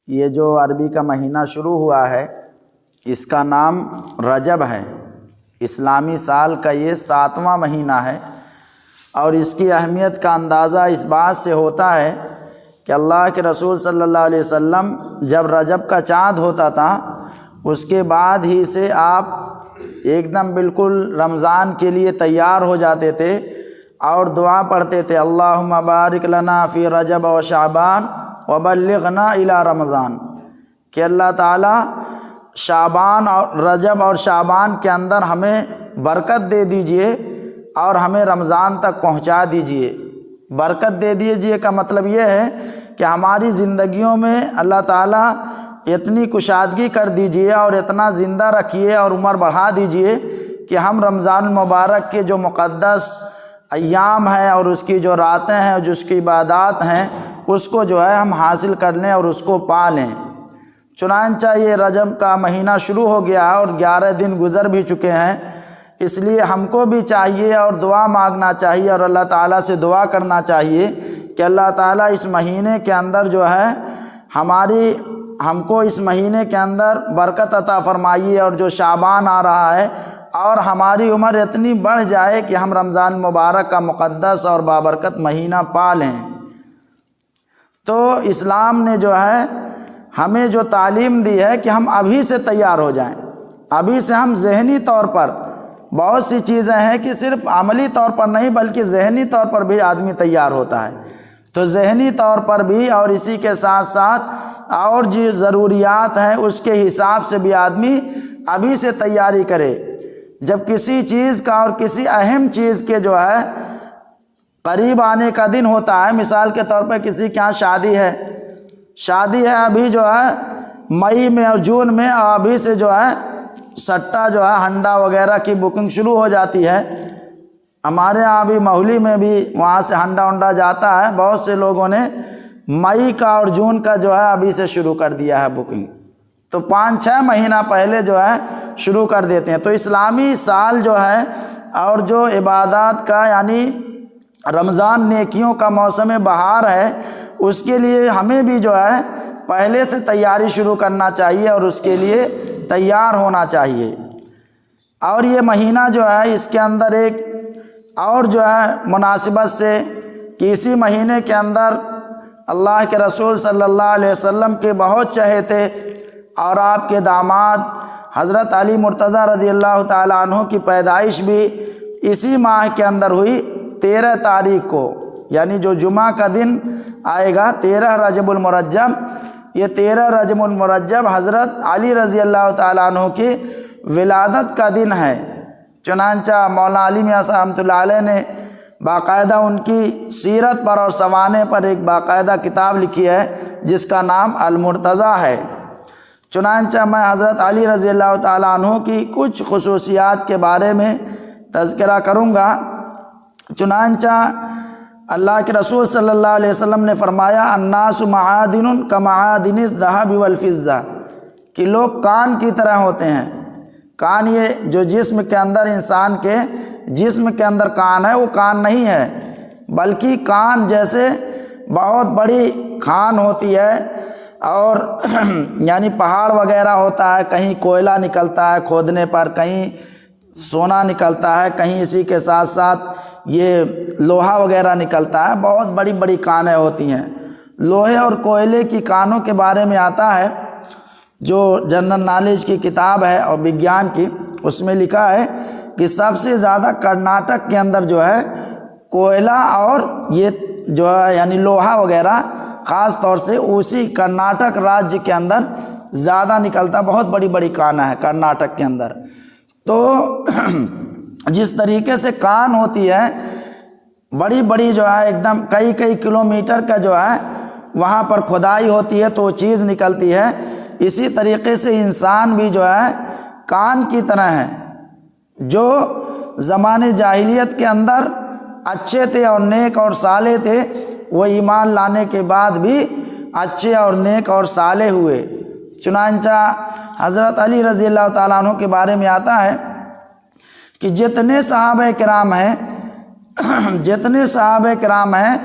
یہ جو عربی کا مہینہ شروع ہوا ہے اس کا نام رجب ہے۔ اسلامی سال کا یہ 7واں مہینہ ہے، اور اس کی اہمیت کا اندازہ اس بات سے ہوتا ہے کہ اللہ کے رسول صلی اللہ علیہ وسلم جب رجب کا چاند ہوتا تھا اس کے بعد ہی سے آپ ایک دم بالکل رمضان کے لیے تیار ہو جاتے تھے اور دعا پڑھتے تھے، اللہم بارک لنا فی رجب و شعبان وبلغنا الی رمضان، کہ اللہ تعالیٰ شعبان اور رجب اور شعبان کے اندر ہمیں برکت دے دیجئے اور ہمیں رمضان تک پہنچا دیجئے۔ برکت دے دیجئے کا مطلب یہ ہے کہ ہماری زندگیوں میں اللہ تعالیٰ اتنی کشادگی کر دیجئے اور اتنا زندہ رکھیے اور عمر بڑھا دیجئے کہ ہم رمضان المبارک کے جو مقدس ایام ہیں اور اس کی جو راتیں ہیں اور جو اس کی عبادات ہیں اس کو جو ہے ہم حاصل کر لیں اور اس کو پا لیں۔ چنانچہ یہ رجب کا مہینہ شروع ہو گیا اور 11 دن گزر بھی چکے ہیں، اس لیے ہم کو بھی چاہیے اور دعا مانگنا چاہیے اور اللہ تعالیٰ سے دعا کرنا چاہیے کہ اللہ تعالیٰ اس مہینے کے اندر جو ہے ہم کو اس مہینے کے اندر برکت عطا فرمائیے، اور جو شعبان آ رہا ہے اور ہماری عمر اتنی بڑھ جائے کہ ہم رمضان مبارک کا مقدس اور بابرکت مہینہ پا لیں۔ تو اسلام نے جو ہے ہمیں جو تعلیم دی ہے کہ ہم ابھی سے تیار ہو جائیں، ابھی سے ہم ذہنی طور پر بہت سی چیزیں ہیں کہ صرف عملی طور پر نہیں بلکہ ذہنی طور پر بھی آدمی تیار ہوتا ہے، تو ذہنی طور پر بھی اور اسی کے ساتھ ساتھ اور جو ضروریات ہیں اس کے حساب سے بھی آدمی ابھی سے تیاری کرے۔ جب کسی چیز کا اور کسی اہم چیز کے جو ہے قریب آنے کا دن ہوتا ہے، مثال کے طور پر کسی کے ہاں شادی ہے ابھی جو ہے مئی میں اور جون میں، اور ابھی سے جو ہے سٹا جو ہے ہنڈا وغیرہ کی بکنگ شروع ہو جاتی ہے۔ ہمارے ہاں بھی مہولی میں بھی وہاں سے ہنڈا جاتا ہے، بہت سے لوگوں نے مئی کا اور جون کا جو ہے ابھی سے شروع کر دیا ہے بکنگ، تو 5-6 مہینہ پہلے جو ہے شروع کر دیتے ہیں۔ تو اسلامی سال جو ہے اور جو عبادات کا یعنی رمضان نیکیوں کا موسم بہار ہے، اس کے لیے ہمیں بھی جو ہے پہلے سے تیاری شروع کرنا چاہیے اور اس کے لیے تیار ہونا چاہیے۔ اور یہ مہینہ جو ہے اس کے اندر ایک اور جو ہے مناسبت سے کہ اسی مہینے کے اندر اللہ کے رسول صلی اللہ علیہ وسلم کے بہت چہیتے اور آپ کے داماد حضرت علی مرتضیٰ رضی اللہ تعالیٰ عنہ کی پیدائش بھی اسی ماہ کے اندر ہوئی 13 تاریخ کو، یعنی جو جمعہ کا دن آئے گا 13 رجب المرجب، یہ 13 رجب المرجب حضرت علی رضی اللہ تعالیٰ عنہ کی ولادت کا دن ہے۔ چنانچہ مولانا علی میاں صاحب رحمۃ اللہ علیہ نے باقاعدہ ان کی سیرت پر اور سوانح پر ایک باقاعدہ کتاب لکھی ہے جس کا نام المرتضیٰ ہے۔ چنانچہ میں حضرت علی رضی اللہ تعالیٰ عنہ کی کچھ خصوصیات کے بارے میں تذکرہ کروں گا۔ چنانچہ اللہ کے رسول صلی اللہ علیہ وسلم نے فرمایا، الناس معادن کمعادن الذهب والفضہ، کہ لوگ کان کی طرح ہوتے ہیں۔ کان یہ جو جسم کے اندر انسان کے جسم کے اندر کان ہے وہ کان نہیں ہے، بلکہ کان جیسے بہت بڑی کھان ہوتی ہے، اور یعنی پہاڑ وغیرہ ہوتا ہے، کہیں کوئلہ نکلتا ہے کھودنے پر، کہیں سونا نکلتا ہے، کہیں اسی کے ساتھ ساتھ یہ لوہا وغیرہ نکلتا ہے، بہت بڑی بڑی کانیں ہوتی ہیں۔ لوہے اور کوئلے کی کانوں کے بارے میں آتا ہے، جو جنرل نالج کی کتاب ہے اور وگیان کی، اس میں لکھا ہے کہ سب سے زیادہ کرناٹک کے اندر جو ہے کوئلہ اور یہ جو ہے یعنی لوہا وغیرہ خاص طور سے اسی کرناٹک راجیہ کے اندر زیادہ نکلتا، بہت بڑی بڑی کانیں ہیں کرناٹک کے اندر۔ تو جس طریقے سے کان ہوتی ہے بڑی بڑی جو ہے ایک دم کئی کلومیٹر کا جو ہے وہاں پر کھدائی ہوتی ہے تو وہ چیز نکلتی ہے، اسی طریقے سے انسان بھی جو ہے کان کی طرح ہے، جو زمانے جاہلیت کے اندر اچھے تھے اور نیک اور صالح تھے، وہ ایمان لانے کے بعد بھی اچھے اور نیک اور صالح ہوئے۔ چنانچہ حضرت علی رضی اللہ تعالیٰ عنہ کے بارے میں آتا ہے کہ جتنے صحابہ کرام ہیں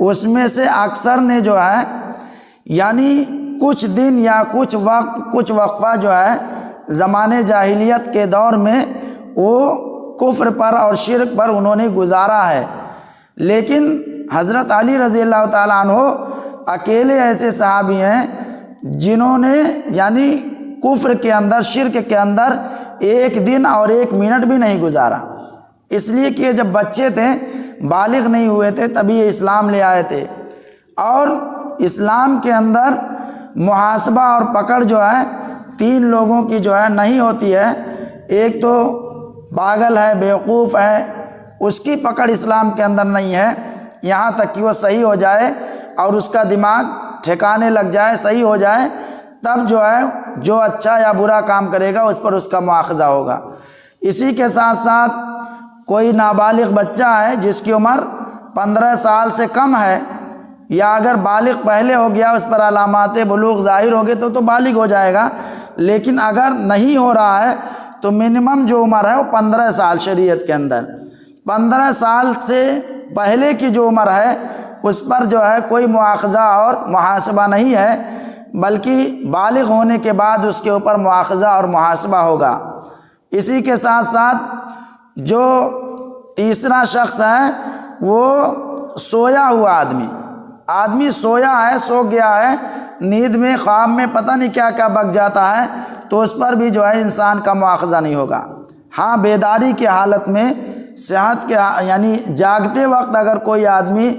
اس میں سے اکثر نے جو ہے یعنی کچھ دن یا کچھ وقت کچھ وقفہ جو ہے زمانے جاہلیت کے دور میں وہ کفر پر اور شرک پر انہوں نے گزارا ہے، لیکن حضرت علی رضی اللہ تعالیٰ عنہ اکیلے ایسے صحابی ہیں جنہوں نے یعنی کفر کے اندر شرک کے اندر ایک دن اور ایک منٹ بھی نہیں گزارا، اس لیے کہ جب بچے تھے بالغ نہیں ہوئے تھے تبھی یہ اسلام لے آئے تھے، اور اسلام کے اندر محاسبہ اور پکڑ جو ہے 3 لوگوں کی جو ہے نہیں ہوتی ہے، ایک تو پاگل ہے، بیوقوف ہے، اس کی پکڑ اسلام کے اندر نہیں ہے، یہاں تک کہ وہ صحیح ہو جائے اور اس کا دماغ ٹھکانے لگ جائے، صحیح ہو جائے، تب جو ہے جو اچھا یا برا کام کرے گا اس پر اس کا مواخذہ ہوگا۔ اسی کے ساتھ ساتھ کوئی نابالغ بچہ ہے جس کی عمر 15 سال سے کم ہے، یا اگر بالغ پہلے ہو گیا، اس پر علامات بلوغ ظاہر ہو گئے تو بالغ ہو جائے گا، لیکن اگر نہیں ہو رہا ہے تو منیمم جو عمر ہے وہ 15 سال شریعت کے اندر، 15 سال سے پہلے کی جو عمر ہے اس پر جو ہے کوئی مواخذہ اور محاسبہ نہیں ہے، بلکہ بالغ ہونے کے بعد اس کے اوپر مواخذہ اور محاسبہ ہوگا۔ اسی کے ساتھ ساتھ جو تیسرا شخص ہے وہ سویا ہوا آدمی سویا ہے، سو گیا ہے، نیند میں خواب میں پتہ نہیں کیا کیا بک جاتا ہے، تو اس پر بھی جو ہے انسان کا مواخذہ نہیں ہوگا۔ ہاں بیداری کی حالت میں صحت کے یعنی جاگتے وقت اگر کوئی آدمی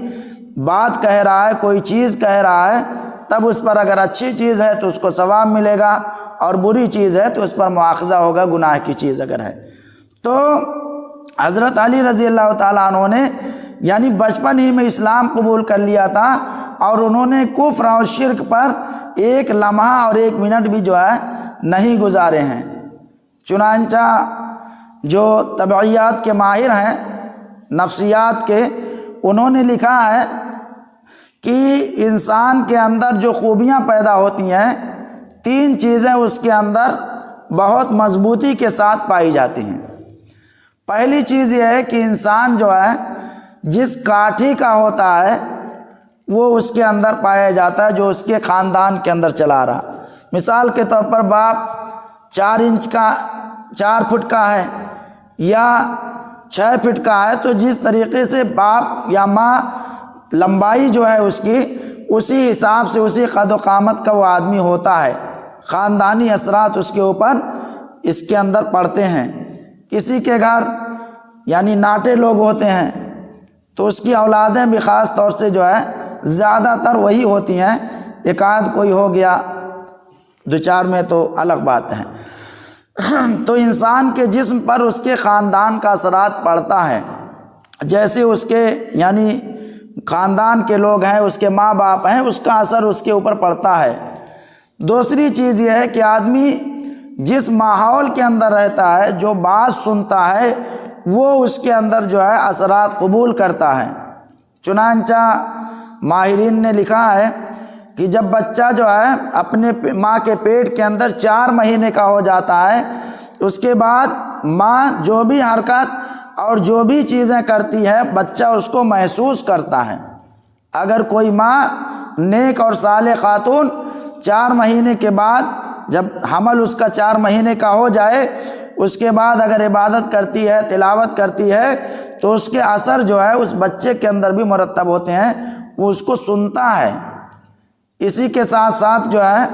بات کہہ رہا ہے، کوئی چیز کہہ رہا ہے، تب اس پر اگر اچھی چیز ہے تو اس کو ثواب ملے گا، اور بری چیز ہے تو اس پر مواخذہ ہوگا، گناہ کی چیز اگر ہے۔ تو حضرت علی رضی اللہ تعالیٰ عنہ نے یعنی بچپن ہی میں اسلام قبول کر لیا تھا، اور انہوں نے کفر اور شرک پر ایک لمحہ اور ایک منٹ بھی جو ہے نہیں گزارے ہیں۔ چنانچہ جو طبعیات کے ماہر ہیں، نفسیات کے، انہوں نے لکھا ہے کہ انسان کے اندر جو خوبیاں پیدا ہوتی ہیں 3 چیزیں اس کے اندر بہت مضبوطی کے ساتھ پائی جاتی ہیں۔ پہلی چیز یہ ہے کہ انسان جو ہے جس کاٹھی کا ہوتا ہے وہ اس کے اندر پایا جاتا ہے، جو اس کے خاندان کے اندر چلا رہا۔ مثال کے طور پر باپ 4 فٹ کا ہے یا 6 فٹ کا ہے، تو جس طریقے سے باپ یا ماں لمبائی جو ہے اس کی، اسی حساب سے اسی قد و قامت کا وہ آدمی ہوتا ہے، خاندانی اثرات اس کے اوپر اس کے اندر پڑتے ہیں۔ کسی کے گھر یعنی ناٹے لوگ ہوتے ہیں تو اس کی اولادیں بھی خاص طور سے جو ہے زیادہ تر وہی ہوتی ہیں، ایک آدھ کوئی ہو گیا 2-4 میں تو الگ بات ہے۔ تو انسان کے جسم پر اس کے خاندان کا اثرات پڑتا ہے، جیسے اس کے یعنی خاندان کے لوگ ہیں، اس کے ماں باپ ہیں، اس کا اثر اس کے اوپر پڑتا ہے۔ دوسری چیز یہ ہے کہ آدمی جس ماحول کے اندر رہتا ہے، جو بات سنتا ہے، وہ اس کے اندر جو ہے اثرات قبول کرتا ہے۔ چنانچہ ماہرین نے لکھا ہے کہ جب بچہ جو ہے اپنے ماں کے پیٹ کے اندر 4 مہینے کا ہو جاتا ہے، اس کے بعد ماں جو بھی حرکت اور جو بھی چیزیں کرتی ہے بچہ اس کو محسوس کرتا ہے۔ اگر کوئی ماں نیک اور صالح خاتون 4 مہینے کے بعد جب حمل اس کا 4 مہینے کا ہو جائے، اس کے بعد اگر عبادت کرتی ہے، تلاوت کرتی ہے، تو اس کے اثر جو ہے اس بچے کے اندر بھی مرتب ہوتے ہیں، وہ اس کو سنتا ہے۔ اسی کے ساتھ ساتھ جو ہے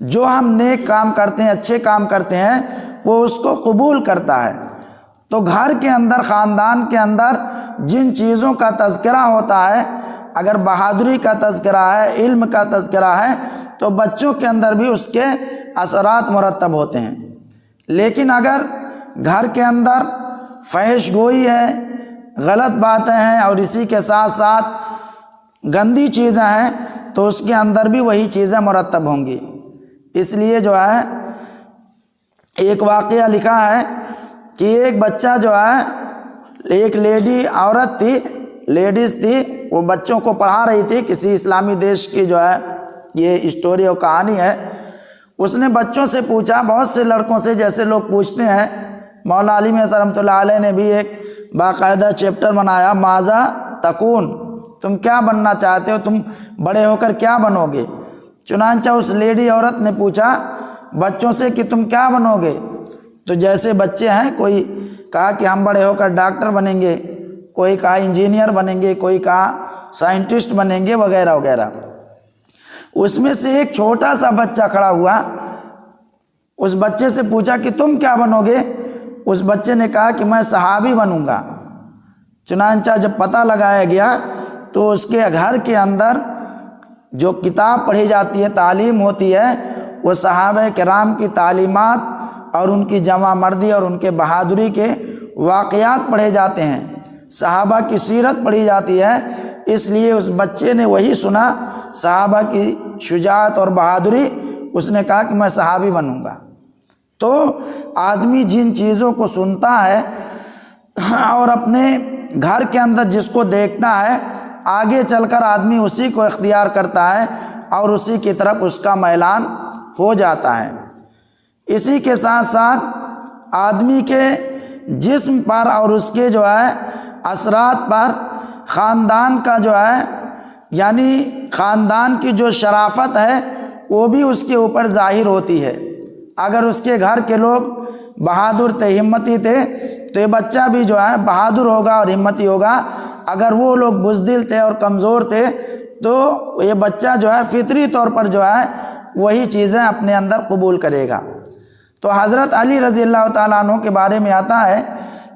جو ہم نیک کام کرتے ہیں، اچھے کام کرتے ہیں، وہ اس کو قبول کرتا ہے۔ تو گھر کے اندر، خاندان کے اندر جن چیزوں کا تذکرہ ہوتا ہے، اگر بہادری کا تذکرہ ہے، علم کا تذکرہ ہے، تو بچوں کے اندر بھی اس کے اثرات مرتب ہوتے ہیں۔ لیکن اگر گھر کے اندر فحش گوئی ہے، غلط باتیں ہیں، اور اسی کے ساتھ ساتھ گندی چیزیں ہیں، تو اس کے اندر بھی وہی چیزیں مرتب ہوں گی۔ اس لیے جو ہے ایک واقعہ لکھا ہے کہ ایک بچہ جو ہے، ایک لیڈیز تھی، وہ بچوں کو پڑھا رہی تھی، کسی اسلامی دیش کی جو ہے یہ اسٹوری اور کہانی ہے۔ اس نے بچوں سے پوچھا، بہت سے لڑکوں سے جیسے لوگ پوچھتے ہیں، مولانا علی مرزا رحمۃ اللہ علیہ نے بھی ایک باقاعدہ چیپٹر بنایا، ماذا تکون، تم کیا بننا چاہتے ہو، تم بڑے ہو کر کیا بنو گے۔ چنانچہ اس لیڈی عورت نے پوچھا بچوں سے کہ تم کیا بنو گے؟ تو جیسے بچے ہیں، کوئی کہا کہ ہم بڑے ہو کر ڈاکٹر بنیں گے، کوئی کہا انجینئر بنیں گے، کوئی کہا سائنٹسٹ بنیں گے، وغیرہ وغیرہ۔ اس میں سے ایک چھوٹا سا بچہ کھڑا ہوا، اس بچے سے پوچھا کہ تم کیا بنو گے؟ اس بچے نے کہا کہ میں صحابی بنوں گا۔ چنانچہ جب پتہ لگایا گیا تو اس کے گھر کے اندر جو کتاب پڑھی جاتی ہے، تعلیم ہوتی ہے، وہ صحابہ کرام کی تعلیمات اور ان کی جمع مردی اور ان کے بہادری کے واقعات پڑھے جاتے ہیں، صحابہ کی سیرت پڑھی جاتی ہے۔ اس لیے اس بچے نے وہی سنا، صحابہ کی شجاعت اور بہادری، اس نے کہا کہ میں صحابی بنوں گا۔ تو آدمی جن چیزوں کو سنتا ہے اور اپنے گھر کے اندر جس کو دیکھتا ہے، آگے چل کر آدمی اسی کو اختیار کرتا ہے اور اسی کی طرف اس کا میلان ہو جاتا ہے۔ اسی کے ساتھ ساتھ آدمی کے جسم پر اور اس کے جو ہے اثرات پر خاندان کا جو ہے، یعنی خاندان کی جو شرافت ہے وہ بھی اس کے اوپر ظاہر ہوتی ہے۔ اگر اس کے گھر کے لوگ بہادر تھے، ہمتی تھے، تو یہ بچہ بھی جو ہے بہادر ہوگا اور ہمتی ہوگا۔ اگر وہ لوگ بزدل تھے اور کمزور تھے تو یہ بچہ جو ہے فطری طور پر جو ہے وہی چیزیں اپنے اندر قبول کرے گا۔ تو حضرت علی رضی اللہ تعالیٰ عنہ کے بارے میں آتا ہے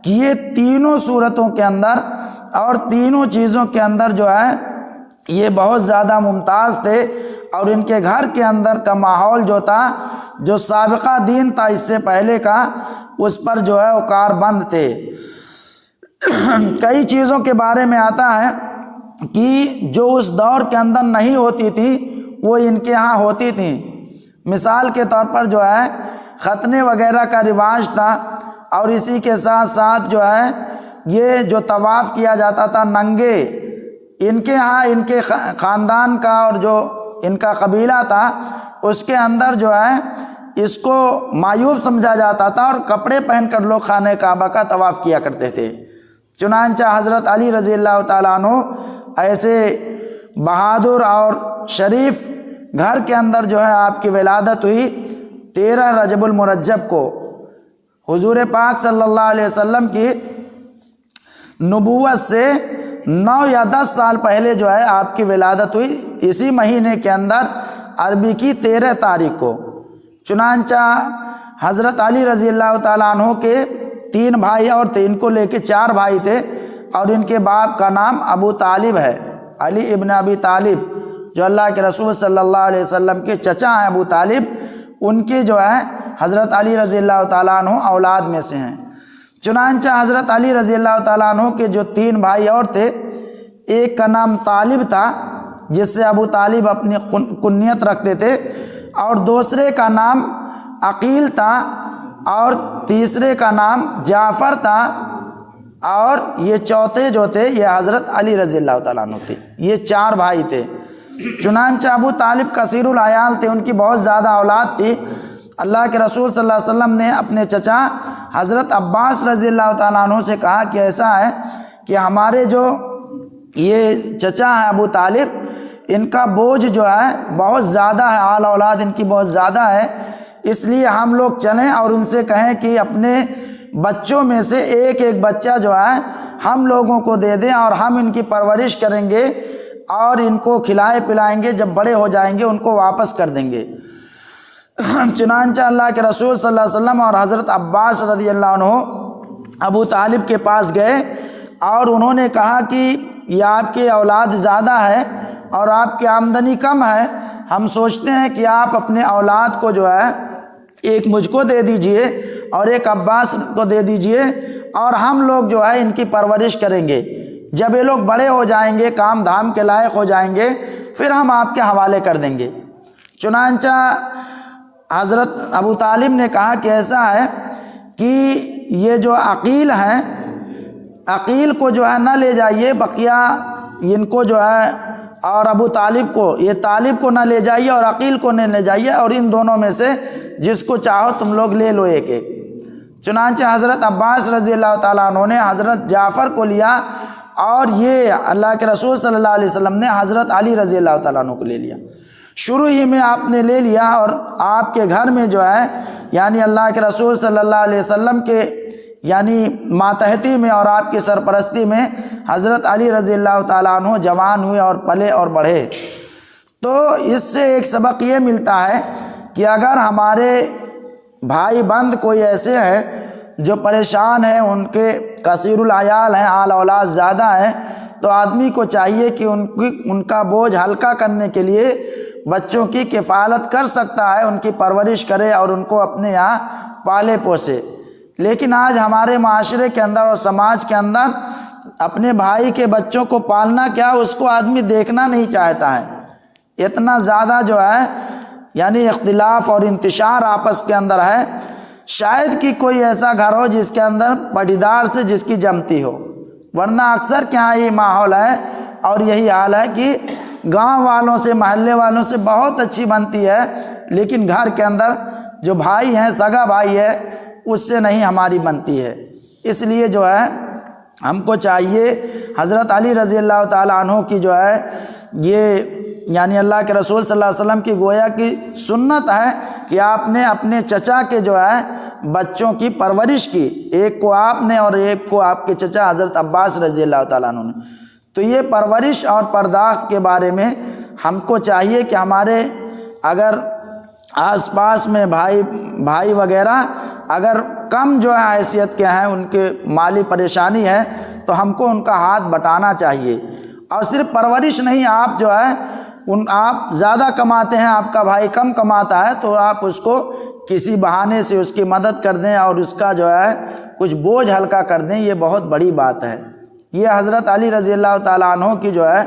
کہ یہ تینوں صورتوں کے اندر اور تینوں چیزوں کے اندر جو ہے یہ بہت زیادہ ممتاز تھے، اور ان کے گھر کے اندر کا ماحول جو تھا، جو سابقہ دین تھا اس سے پہلے کا، اس پر جو ہے وہ کاربند تھے۔ کئی چیزوں کے بارے میں آتا ہے کہ جو اس دور کے اندر نہیں ہوتی تھی وہ ان کے ہاں ہوتی تھیں۔ مثال کے طور پر جو ہے ختنے وغیرہ کا رواج تھا، اور اسی کے ساتھ ساتھ جو ہے یہ جو طواف کیا جاتا تھا ننگے، ان کے ہاں ان کے خاندان کا اور جو ان کا قبیلہ تھا اس کے اندر جو ہے اس کو معیوب سمجھا جاتا تھا، اور کپڑے پہن کر لوگ خانہ کعبہ کا طواف کیا کرتے تھے۔ چنانچہ حضرت علی رضی اللہ تعالیٰ عنہ ایسے بہادر اور شریف گھر کے اندر جو ہے آپ کی ولادت ہوئی 13 رجب المرجب کو۔ حضور پاک صلی اللہ علیہ وسلم کی نبوت سے 9 یا 10 سال پہلے جو ہے آپ کی ولادت ہوئی، اسی مہینے کے اندر عربی کی 13 تاریخ کو۔ چنانچہ حضرت علی رضی اللہ تعالیٰ عنہ کے 3 بھائی اور تھے، ان کو لے کے 4 بھائی تھے، اور ان کے باپ کا نام ابو طالب ہے، علی ابن ابی طالب، جو اللہ کے رسول صلی اللہ علیہ وسلم کے چچا ہیں ابو طالب، ان کے جو ہے حضرت علی رضی اللہ تعالیٰ عنہ اولاد میں سے ہیں۔ چنانچہ حضرت علی رضی اللہ تعالیٰ عنہ کے جو 3 بھائی اور تھے، ایک کا نام طالب تھا جس سے ابو طالب اپنی کنیت رکھتے تھے، اور دوسرے کا نام عقیل تھا، اور تیسرے کا نام جعفر تھا، اور یہ چوتھے جو تھے یہ حضرت علی رضی اللہ تعالیٰ عنہ تھے۔ یہ 4 بھائی تھے۔ چنانچہ ابو طالب کثیر العیال تھے، ان کی بہت زیادہ اولاد تھی۔ اللہ کے رسول صلی اللہ علیہ وسلم نے اپنے چچا حضرت عباس رضی اللہ تعالیٰ عنہ سے کہا کہ ایسا ہے کہ ہمارے جو یہ چچا ہے ابو طالب، ان کا بوجھ جو ہے بہت زیادہ ہے، آل اولاد ان کی بہت زیادہ ہے، اس لیے ہم لوگ چلیں اور ان سے کہیں کہ اپنے بچوں میں سے ایک ایک بچہ جو ہے ہم لوگوں کو دے دیں، اور ہم ان کی پرورش کریں گے اور ان کو کھلائے پلائیں گے، جب بڑے ہو جائیں گے ان کو واپس کر دیں گے۔ چنانچہ اللہ کے رسول صلی اللہ علیہ وسلم اور حضرت عباس رضی اللہ عنہ ابو طالب کے پاس گئے، اور انہوں نے کہا کہ یہ آپ کی اولاد زیادہ ہے اور آپ کی آمدنی کم ہے، ہم سوچتے ہیں کہ آپ اپنے اولاد کو جو ہے ایک مجھ کو دے دیجئے اور ایک عباس کو دے دیجئے، اور ہم لوگ جو ہے ان کی پرورش کریں گے، جب یہ لوگ بڑے ہو جائیں گے، کام دھام کے لائق ہو جائیں گے، پھر ہم آپ کے حوالے کر دیں گے۔ چنانچہ حضرت ابو طالب نے کہا کہ ایسا ہے کہ یہ جو عقیل ہیں، عقیل کو جو ہے نہ لے جائیے، بقیہ ان کو جو ہے، اور ابو طالب کو، یہ طالب کو نہ لے جائیے اور عقیل کو نہ لے جائیے، اور ان دونوں میں سے جس کو چاہو تم لوگ لے لو ایک ایک۔ چنانچہ حضرت عباس رضی اللہ تعالیٰ عنہ نے حضرت جعفر کو لیا، اور یہ اللہ کے رسول صلی اللہ علیہ وسلم نے حضرت علی رضی اللہ تعالیٰ عنہ کو لے لیا۔ شروع ہی میں آپ نے لے لیا، اور آپ کے گھر میں جو ہے یعنی اللہ کے رسول صلی اللہ علیہ وسلم کے یعنی ماتحتی میں اور آپ کی سرپرستی میں حضرت علی رضی اللہ تعالیٰ عنہ جوان ہوئے اور پلے اور بڑھے۔ تو اس سے ایک سبق یہ ملتا ہے کہ اگر ہمارے بھائی بند کوئی ایسے ہیں جو پریشان ہیں، ان کے کثیر العیال ہیں، آل اولاد زیادہ ہیں، تو آدمی کو چاہیے کہ ان کا بوجھ ہلکا کرنے کے لیے بچوں کی کفالت کر سکتا ہے، ان کی پرورش کرے اور ان کو اپنے یہاں پالے پوسے۔ لیکن آج ہمارے معاشرے کے اندر اور سماج کے اندر اپنے بھائی کے بچوں کو پالنا کیا، اس کو آدمی دیکھنا نہیں چاہتا ہے۔ اتنا زیادہ جو ہے یعنی اختلاف اور انتشار آپس کے اندر ہے، شاید کہ کوئی ایسا گھر ہو جس کے اندر پٹیدار سے جس کی جمتی ہو، ورنہ اکثر کیا یہ ماحول ہے اور یہی حال ہے کہ گاؤں والوں سے، محلے والوں سے بہت اچھی بنتی ہے، لیکن گھر کے اندر جو بھائی ہیں، سگا بھائی ہے، اس سے نہیں ہماری بنتی ہے۔ اس لیے جو ہے ہم کو چاہیے حضرت علی رضی اللہ تعالیٰ عنہ کی جو ہے یہ یعنی اللہ کے رسول صلی اللہ علیہ وسلم کی گویا کی سنت ہے کہ آپ نے اپنے چچا کے جو ہے بچوں کی پرورش کی، ایک کو آپ نے اور ایک کو آپ کے چچا حضرت عباس رضی اللہ تعالیٰ عنہ نے۔ تو یہ پرورش اور پرداخت کے بارے میں ہم کو چاہیے کہ ہمارے اگر آس پاس میں بھائی وغیرہ اگر کم جو ہے حیثیت کے ہیں، ان کے مالی پریشانی ہے، تو ہم کو ان کا ہاتھ بٹانا چاہیے۔ اور صرف پرورش نہیں، آپ جو ہے آپ زیادہ کماتے ہیں، آپ کا بھائی کم کماتا ہے، تو آپ اس کو کسی بہانے سے اس کی مدد کر دیں اور اس کا جو ہے کچھ بوجھ ہلکا کر دیں، یہ بہت بڑی بات ہے۔ یہ حضرت علی رضی اللہ تعالیٰ عنہ کی جو ہے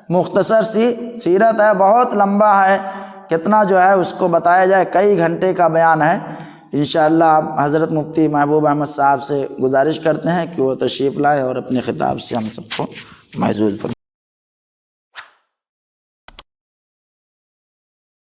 مختصر سی سیرت ہے، بہت لمبا ہے، کتنا جو ہے اس کو بتایا جائے، کئی گھنٹے کا بیان ہے۔ انشاءاللہ آپ حضرت مفتی محبوب احمد صاحب سے گزارش کرتے ہیں کہ وہ تشریف لائے اور اپنے خطاب سے ہم سب کو محظوظ فرمائیں۔